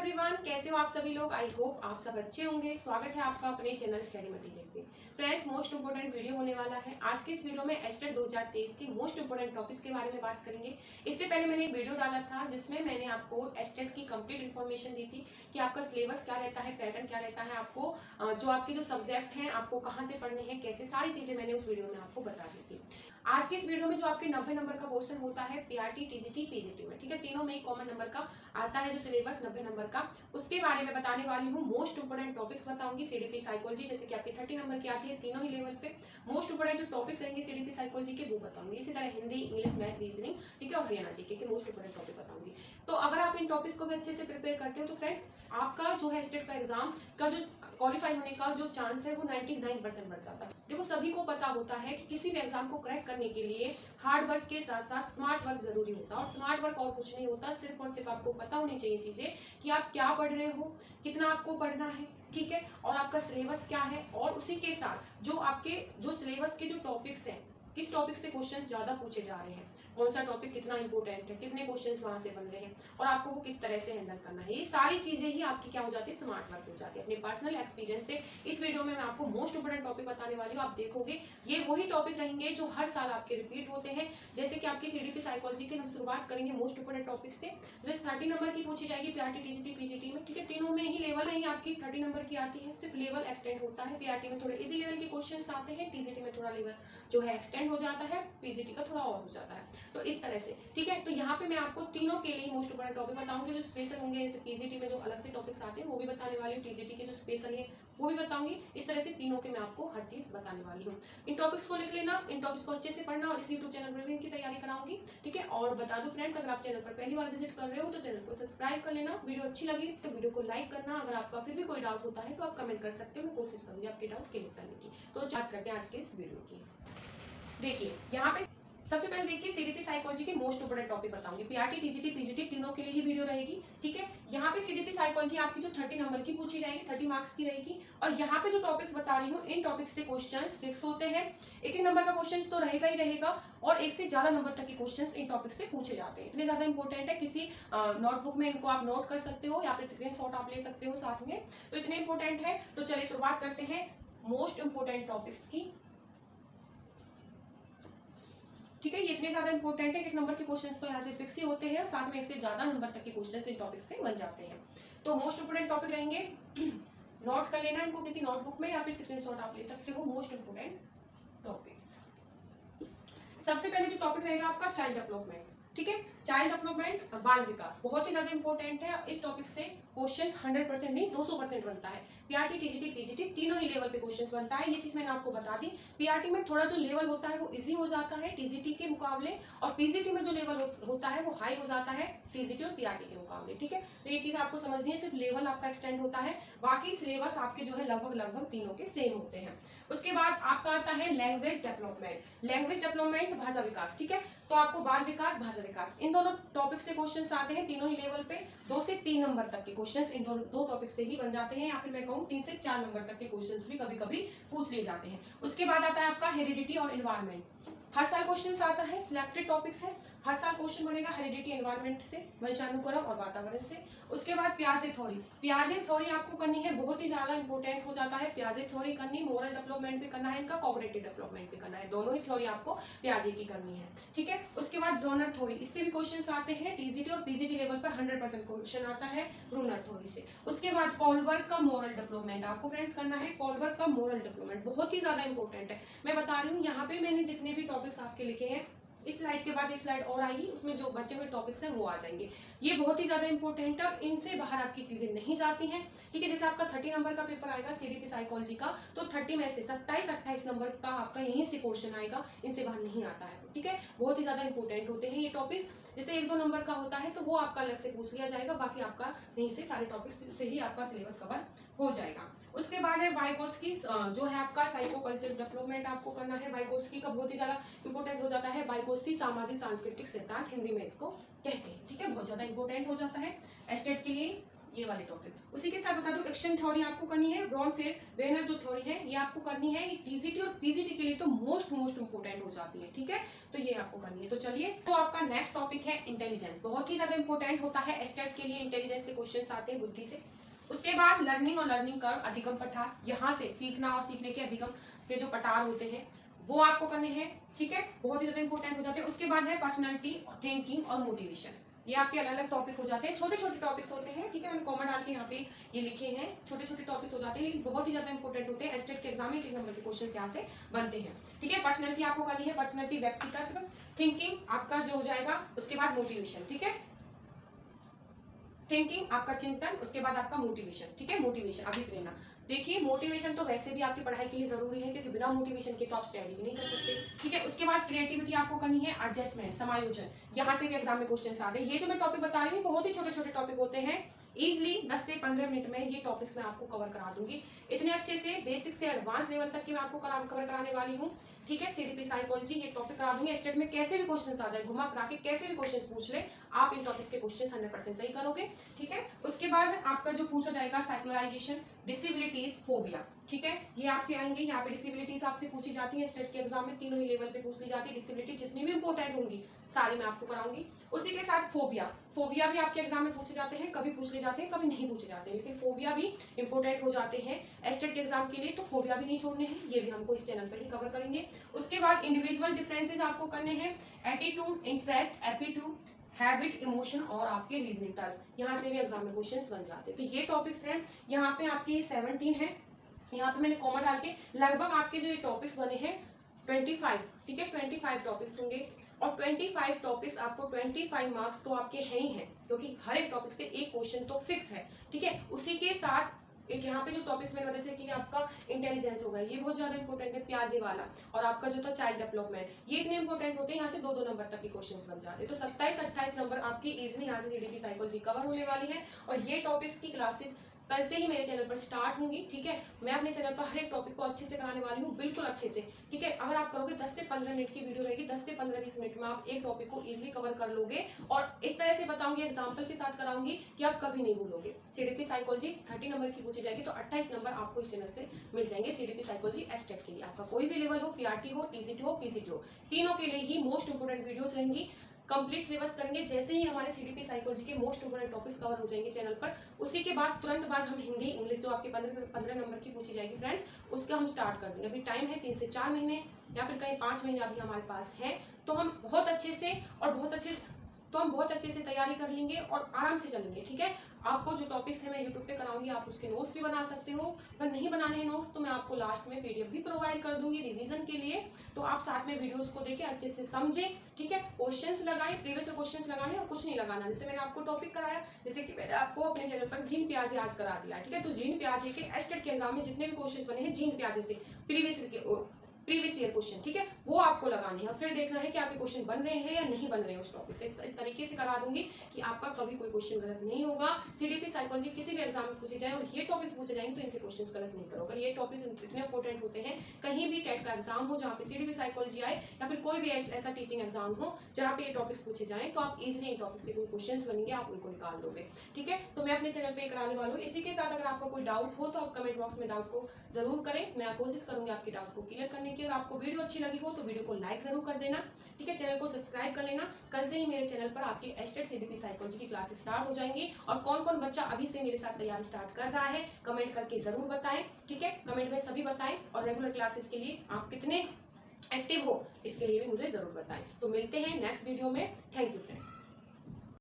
Everyone, कैसे हो आप सभी लोग। आई होप आप सब अच्छे होंगे। स्वागत है आपका अपने चैनल स्टडी मटेरियल पे। फ्रेंड्स, मोस्ट इंपोर्टेंट वीडियो होने वाला है। आज के इस वीडियो में एस्टेट 2023 के मोस्ट इंपोर्टेंट टॉपिक्स के बारे में बात करेंगे। इससे पहले मैंने एक वीडियो डाला था जिसमें मैंने आपको एस्टेट की कंप्लीट इन्फॉर्मेशन दी थी कि आपका सिलेबस क्या रहता है, पैटर्न क्या रहता है, आपको जो आपके जो सब्जेक्ट हैं आपको कहाँ से पढ़ने हैं, कैसे, सारी चीजें मैंने उस वीडियो में आपको बता दी थी। आज के इस वीडियो में जो आपके 90 नंबर का क्वेश्चन होता है पीआरटी, टीजीटी, पीजीटी में, ठीक है, तीनों में एक कॉमन नंबर का आता है जो सिलेबस 90 नंबर का, उसके बारे में बताने वाली हूँ। मोस्ट इंपोर्टेंट टॉपिक्स बताऊंगी। सीडीपी साइकोलॉजी जैसे कि आपकी 30 नंबर की आती है तीनों ही लेवल पे, मोस्ट इंपोर्टेंट जो टॉपिक्स रहेंगे सीडीपी साइकोलॉजी के वो बताऊंगी। इसी तरह हिंदी, इंग्लिश, मैथ, रीजनिंग, ठीक है, और हरियाणा जीके के मोस्ट इंपोर्टेंट टॉपिक बताऊंगी। तो अगर आप इन टॉपिक्स को भी अच्छे से प्रिपेयर करते हो तो फ्रेंड्स आपका जो है स्टेट का एग्जाम का जो क्वालिफाई होने का जो चांस है वो 99% बढ़ जाता है। देखो, सभी को पता होता है कि किसी भी एग्जाम को क्रैक करने के लिए हार्ड वर्क के साथ साथ स्मार्ट वर्क जरूरी होता है। और स्मार्ट वर्क और कुछ नहीं होता, सिर्फ और सिर्फ आपको पता होनी चाहिए चीजें कि आप क्या पढ़ रहे हो, कितना आपको पढ़ना है, ठीक है, और आपका सिलेबस क्या है। और उसी के साथ जो आपके जो सिलेबस के जो टॉपिक्स हैं, किस टॉपिक से क्वेश्चंस ज्यादा पूछे जा रहे हैं, कौन सा टॉपिक कितना इंपॉर्टेंट है, कितने क्वेश्चंस वहां से बन रहे हैं और आपको वो किस तरह से हैंडल करना है, ये सारी चीजें ही आपकी क्या हो जाती है, स्मार्ट वर्क हो जाती है। अपने पर्सनल एक्सपीरियंस से इस वीडियो में मैं आपको मोस्ट इंपोर्टेंट टॉपिक बताने वाली हूँ। आप देखोगे ये वही टॉपिक रहेंगे जो हर साल आपके रिपीट होते हैं। जैसे कि आपकी सीडीपी साइकोलॉजी की हम शुरुआत करेंगे मोस्ट इंपोर्टेंट टॉपिक से। 30 नंबर की पूछी जाएगी पीआरटी, टीजीटी, पीजीटी में, ठीक है, तीनों में ही लेवल में ही आपकी 30 नंबर की आती है, सिर्फ लेवल एक्सटेंड होता है। पीआरटी में थोड़े इजी लेवल के क्वेश्चन आते हैं, टीजीटी में थोड़ा लेवल जो है एक्सटेंड हो जाता है, पीजीटी का थोड़ा और हो जाता है। तो इस तरह से, ठीक है, तो यहाँ पे मैं आपको तीनों के लिए मोस्ट इंपोर्टेंट टॉपिक बताऊंगी। जो स्पेशल होंगे जैसे पीजीटी में जो अलग से टॉपिक्स आते हैं वो भी बताने वाली हूँ, टीजीटी के जो स्पेशल है वो भी बताऊंगी। इस तरह से तीनों के मैं आपको हर चीज बताने वाली हूँ। इन टॉपिक्स को लिख लेना, इन टॉपिक्स को अच्छे से पढ़ना और इस यूट्यूब चैनल पर भी इनकी तैयारी कराऊंगी, ठीक है। और बता दो फ्रेंड्स, अगर आप चैनल पर पहली बार विजिट कर रहे हो तो चैनल को सब्सक्राइब कर लेना। वीडियो अच्छी लगी तो वीडियो को लाइक करना। अगर आपका फिर भी कोई डाउट होता है तो आप कमेंट कर सकते हो, मैं कोशिश करूंगी आपके डाउट क्लियर करने की। तो स्टार्ट करते हैं आज के इस वीडियो की। देखिए यहाँ पे सबसे पहले देखिए सीडीपी साइकोलॉजी के मोस्ट इंपोर्टेंट टॉपिक बताऊंगी। पीआरटी, टीजीटी, पीजीटी तीनों के लिए ही वीडियो रहेगी, ठीक है। यहाँ पे सीडीपी साइकोलॉजी आपकी जो 30 नंबर की पूछी जाएगी, 30 मार्क्स की रहेगी। और यहाँ पे जो टॉपिक्स बता रही हूँ इन टॉपिक्स से क्वेश्चंस फिक्स होते हैं। एक नंबर का क्वेश्चन तो रहेगा ही रहेगा और एक से ज्यादा नंबर तक के क्वेश्चन इन टॉपिक से पूछे जाते हैं। इतने ज्यादा इंपॉर्टेंट है, किसी नोटबुक में इनको आप नोट कर सकते हो या फिर स्क्रीनशॉट आप ले सकते हो साथ में। तो इतने इंपॉर्टेंट है। तो चलिए शुरुआत करते हैं मोस्ट इंपोर्टेंट टॉपिक्स की, ठीक है। ये इतने ज्यादा इंपॉर्टेंट है, एक नंबर के क्वेश्चंस तो यहाँ से फिक्स ही होते हैं और साथ में एक से ज्यादा नंबर तक के क्वेश्चंस इन टॉपिक से बन जाते हैं। तो मोस्ट इंपोर्टेंट टॉपिक रहेंगे, नोट कर लेना इनको किसी नोटबुक में या फिर स्क्रीनशॉट आप ले सकते हो। मोस्ट इंपोर्टेंट टॉपिक्स, सबसे पहले जो टॉपिक रहेगा आपका चाइल्ड डेवलपमेंट, ठीक है। चाइल्ड डेवलपमेंट, बाल विकास, बहुत ही ज्यादा इंपॉर्टेंट है। इस टॉपिक से क्वेश्चंस 100% नहीं 200% बनता है। पीआरटी, टीजीटी, पीजीटी तीनों ही लेवल पे क्वेश्चंस बनता है, ये चीज मैंने आपको बता दी। पीआरटी में थोड़ा जो लेवल होता है वो इजी हो जाता है टीजीटी के मुकाबले, और पीजीटी में जो लेवल होता है वो हाई हो जाता है टीजीटी और पीआरटी के मुकाबले, ठीक है। तो ये चीज आपको समझनी है, सिर्फ लेवल आपका एक्सटेंड होता है, बाकी सिलेबस आपके जो है लगभग लगभग तीनों के सेम होते हैं। उसके बाद आपका आता है लैंग्वेज डेवलपमेंट। लैंग्वेज डेवलपमेंट, भाषा विकास, ठीक है। तो आपको बाल विकास, भाषा विकास, इन दोनों टॉपिक से क्वेश्चंस आते हैं तीनों ही लेवल पे। 2 से 3 नंबर तक के क्वेश्चंस इन दो टॉपिक से ही बन जाते हैं, या फिर मैं कहूँ 3 से 4 नंबर तक के क्वेश्चंस भी कभी कभी पूछ लिए जाते हैं। उसके बाद आता है आपका हेरिडिटी और एनवायरमेंट। हर साल क्वेश्चन आता है, सिलेक्टेड टॉपिक्स है, हर साल क्वेश्चन बनेगा हेरिडिटी, एनवायरमेंट से, वंशानुक्रम और वातावरण से। उसके बाद पियाजे थ्योरी, पियाजे थ्योरी आपको करनी है, बहुत ही ज्यादा इंपॉर्टेंट हो जाता है पियाजे थ्योरी करनी। मोरल डेवलपमेंट भी करना है इनका, कॉग्निटिव डेवलपमेंट भी करना है, दोनों ही थ्योरी आपको पियाजे की करनी है, ठीक है। उसके बाद ब्रूनर थ्योरी, इससे भी क्वेश्चन आते हैं टीजीटी और पीजीटी लेवल पर 100% क्वेश्चन आता है ब्रूनर थ्योरी से। उसके बाद कॉलबर्ग का मोरल डेवलपमेंट आपको फ्रेंड्स करना है, कॉलबर्ग का मोरल डेवलपमेंट बहुत ही ज्यादा इंपॉर्टेंट है। मैं बता रही हूँ यहाँ पे मैंने जितने भी टॉपिक्स आपके लिखे हैं, इस स्लाइड के बाद एक स्लाइड और आएगी, उसमें जो बचे हुए टॉपिक्स हैं वो आ जाएंगे। ये बहुत ही ज्यादा इंपॉर्टेंट है और इनसे बाहर आपकी चीजें नहीं जाती हैं, ठीक है। जैसे आपका 30 नंबर का पेपर आएगा सीडीपी साइकोलॉजी का, तो 30 में से 27-28 नंबर का आपका यहीं से क्वेश्चन आएगा, इनसे बाहर नहीं आता है, ठीक है। बहुत ही ज्यादा इंपॉर्टेंट होते हैं ये टॉपिक्स। जैसे 1-2 नंबर का होता है तो वो आपका अलग से पूछ लिया जाएगा, बाकी आपका यहीं से सारे टॉपिक्स से ही आपका सिलेबस कवर हो जाएगा। उसके बाद है वाइगोत्स्की, जो है आपका साइकोकल्चर डेवलपमेंट आपको करना है। वाइगोत्स्की का बहुत ही ज्यादा इंपॉर्टेंट हो जाता है, वाइगोत्स्की सामाजिक सांस्कृतिक सिद्धांत हिंदी में इसको कहते हैं, ठीक है, बहुत ज्यादा इंपॉर्टेंट हो जाता है एस्टेट के लिए। ये वाले टॉपिक। उसी के साथ बता दूं एक्शन थ्योरी आपको करनी है, ब्राउन फिर वेनर जो थ्योरी है ये आपको करनी है। ये टीजीटी और पीजीटी के लिए तो मोस्ट इंपोर्टेंट हो जाती है, ठीक है, तो ये आपको करनी है। तो चलिए, तो आपका नेक्स्ट टॉपिक है इंटेलिजेंस। बहुत ही ज्यादा इंपॉर्टेंट होता है एस्टेट के लिए, इंटेलिजेंस से क्वेश्चन आते हैं बुद्धि से। उसके बाद लर्निंग और लर्निंग कर्व, अधिगम पठार, यहाँ से सीखना और सीखने के अधिगम के जो पठार होते हैं वो आपको करने हैं, ठीक है, बहुत ही ज्यादा इंपॉर्टेंट हो जाते हैं। उसके बाद है पर्सनालिटी, थिंकिंग और मोटिवेशन। ये आपके अलग अलग टॉपिक हो जाते हैं, छोटे छोटे टॉपिक्स होते हैं, ठीक है, मैंने कॉमा डाल के यहाँ पे ये लिखे हैं, छोटे छोटे टॉपिक्स हो जाते हैं लेकिन बहुत ही ज्यादा इंपॉर्टेंट होते हैं। एस्टेट के एग्जाम में 1 नंबर के क्वेश्चन यहाँ से बनते हैं, ठीक है। पर्सनालिटी आपको करनी है, पर्सनालिटी व्यक्तित्व, थिंकिंग आपका जो हो जाएगा, उसके बाद मोटिवेशन, ठीक है, थिंकिंग आपका चिंतन, उसके बाद आपका मोटिवेशन, ठीक है, मोटिवेशन अभिप्रेरणा। देखिए मोटिवेशन तो वैसे भी आपकी पढ़ाई के लिए जरूरी है क्योंकि बिना मोटिवेशन के तो आप स्टडी भी नहीं कर सकते, ठीक है। उसके बाद क्रिएटिविटी आपको करनी है, एडजस्टमेंट समायोजन, यहाँ से भी एग्जाम में क्वेश्चन आ गए। ये जो मैं टॉपिक बता रही हूँ बहुत ही छोटे छोटे टॉपिक होते हैं, इजिली 10 से 15 मिनट में ये टॉपिक्स मैं आपको कवर करा दूंगी। इतने अच्छे से बेसिक से एडवांस लेवल तक की मैं आपको कवर कराने वाली हूँ, ठीक है। सीडीपी साइकोलॉजी ये टॉपिक करा दूंगी। स्टेट में कैसे भी क्वेश्चन आ जाए, घुमा फिरा के कैसे भी क्वेश्चन पूछ ले, आप इन टॉपिक्स के क्वेश्चन 100% सही करोगे, ठीक है। उसके बाद आपका जो पूछा जाएगा साइकोलाइजेशन, डिसेबिलिटीज, फोबिया, ठीक है, ये आपसे आएंगे। यहाँ पे डिसेबिलिटीज आपसे पूछी जाती है स्टेट के एग्जाम में, तीनों ही लेवल पे पूछ ली जाती है। डिसेबिलिटी जितनी भी इंपॉर्टेंट होंगी सारी मैं आपको कराऊंगी। उसी के साथ फोबिया, फोबिया भी आपके एग्जाम में पूछे जाते हैं, कभी पूछ ले जाते हैं कभी नहीं पूछे जाते हैं, लेकिन फोबिया भी इंपॉर्टेंट हो जाते हैं एस्टेट के एग्जाम के लिए, तो फोबिया भी नहीं छोड़ने हैं, ये भी हमको इस चैनल पर ही कवर करेंगे। उसके बाद इंडिविजुअल डिफरेंसेस आपको करने हैं, attitude, interest, aptitude, habit, emotion और आपके रीजनिंग तर्क, यहाँ से भी एग्जाम में क्वेश्चंस बन जाते हैं। तो ये टॉपिक्स हैं, यहाँ पे आपके 17 है, यहाँ पे मैंने कॉमा डाल के लगभग आपके जो ये टॉपिक्स बने हैं 25, ठीक है, 25 टॉपिक्स होंगे और 25 टॉपिक्स आपको 25 मार्क्स तो आपके हैं ही हैं क्योंकि हर एक टॉपिक से एक क्वेश्चन तो फिक्स है, ठीक है। उसी के साथ एक यहाँ पे जो टॉपिक्स मैंने जैसे कि आपका इंटेलिजेंस होगा, ये बहुत ज्यादा इंपॉर्टेंट है, प्याजे वाला, और आपका जो था चाइल्ड डेवलपमेंट, ये इतने इंपॉर्टेंट होते हैं, यहाँ से 2-2 नंबर तक के क्वेश्चंस बन जाते हैं। तो 27-28 नंबर आपकी इजिली यहाँ से जीडीपी साइकोलॉजी कवर होने वाली है। और ये टॉपिक्स की क्लासेस कल से ही मेरे चैनल पर स्टार्ट होंगी, ठीक है। मैं अपने चैनल पर हर एक टॉपिक को अच्छे से कराने वाली हूँ, बिल्कुल अच्छे से, ठीक है। अगर आप करोगे 10 से 15 मिनट की वीडियो रहेगी, 10 से 15-20 मिनट में आप एक टॉपिक को इजीली कवर कर लोगे और इस तरह से बताऊंगी, एग्जांपल के साथ कराऊंगी कि आप कभी नहीं भूलोगे। सीडीपी साइकोलॉजी 30 नंबर की पूछी जाएगी तो 28 नंबर आपको इस चैनल से मिल जाएंगे सीडीपी साइकोलॉजी एस्टेट के लिए। आपका कोई भी लेवल हो, पीआरटी हो, टीजीटी हो, पीजीटी हो, तीनों के लिए ही मोस्ट इंपोर्टेंट वीडियोस रहेंगी। कंप्लीट सिलेबस करेंगे, जैसे ही हमारे सीडीपी साइकोलॉजी के मोस्ट इंपोर्टेंट टॉपिक्स कवर हो जाएंगे चैनल पर, उसी के बाद तुरंत बाद हम हिंदी इंग्लिश जो आपके 15 नंबर की पूछी जाएगी फ्रेंड्स, उसका हम स्टार्ट कर देंगे। अभी टाइम है 3 से 4 महीने या फिर कहीं 5 महीने अभी हमारे पास है, तो हम बहुत अच्छे से तैयारी कर लेंगे और आराम से चलेंगे, ठीक है। आपको जो टॉपिक्स है मैं यूट्यूब पे कराऊंगी, आप उसके नोट्स भी बना सकते हो। अगर नहीं बनाने हैं नोट्स तो मैं आपको लास्ट में पीडीएफ भी प्रोवाइड कर दूंगी रिवीजन के लिए, तो आप साथ में वीडियोस को देखें, अच्छे से समझें, ठीक है। क्वेश्चंस लगाएं, प्रीवियस क्वेश्चंस लगाने और कुछ नहीं लगाना। जैसे मैंने आपको टॉपिक कराया, जैसे कि मैंने आपको अपने चैनल पर जीन प्याजे आज करा दिया, ठीक है। तो जीन प्याजे के एस्टेट के एग्जाम में जितने भी क्वेश्चन बने हैं जीन प्याजे से प्रीवियस ईयर क्वेश्चन, ठीक है, वो आपको लगाने हैं। फिर देखना है कि आपके क्वेश्चन बन रहे हैं या नहीं बन रहे हैं उस टॉपिक से। इस तरीके से करा दूंगी कि आपका कभी कोई क्वेश्चन गलत नहीं होगा। सीडीपी साइकोलॉजी किसी भी एग्जाम में पूछे जाए और ये टॉपिक्स पूछे जाएंगे तो इनसे क्वेश्चन गलत नहीं करो। अगर ये टॉपिक्स इतने इंपॉर्टेंट होते हैं, कहीं भी टेट का एग्जाम हो जहाँ पे सीडीपी साइकोलॉजी आए या फिर कोई भी ऐसा टीचिंग एग्जाम हो जहाँ पे ये टॉपिक्स पूछे जाए, तो आप इजिली इन टॉपिक से कोई क्वेश्चन बनेंगे आप उनको निकाल दोगे, ठीक है। तो मैं अपने चैनल पे कराने वाला हूँ। इसी के साथ अगर आपको कोई डाउट हो तो आप कमेंट बॉक्स में डाउट को जरूर करें, मैं कोशिश करूंगी आपके डाउट को क्लियर करने की। और आपको वीडियो अच्छी लगी हो तो वीडियो को लाइक जरूर कर देना, ठीक है। चैनल को सब्सक्राइब कर लेना। कल से ही मेरे चैनल पर आपके एस्टेट सीडीपी साइकोलॉजी की क्लासेस स्टार्ट हो जाएंगी। और कौन कौन बच्चा अभी से मेरे साथ तैयारी स्टार्ट कर रहा है कमेंट करके जरूर बताएं, ठीक है। कमेंट में सभी बताएं और रेगुलर क्लासेस के लिए आप कितने एक्टिव हो इसके लिए भी मुझे जरूर बताएं। तो मिलते हैं नेक्स्ट वीडियो में। Thank you friends.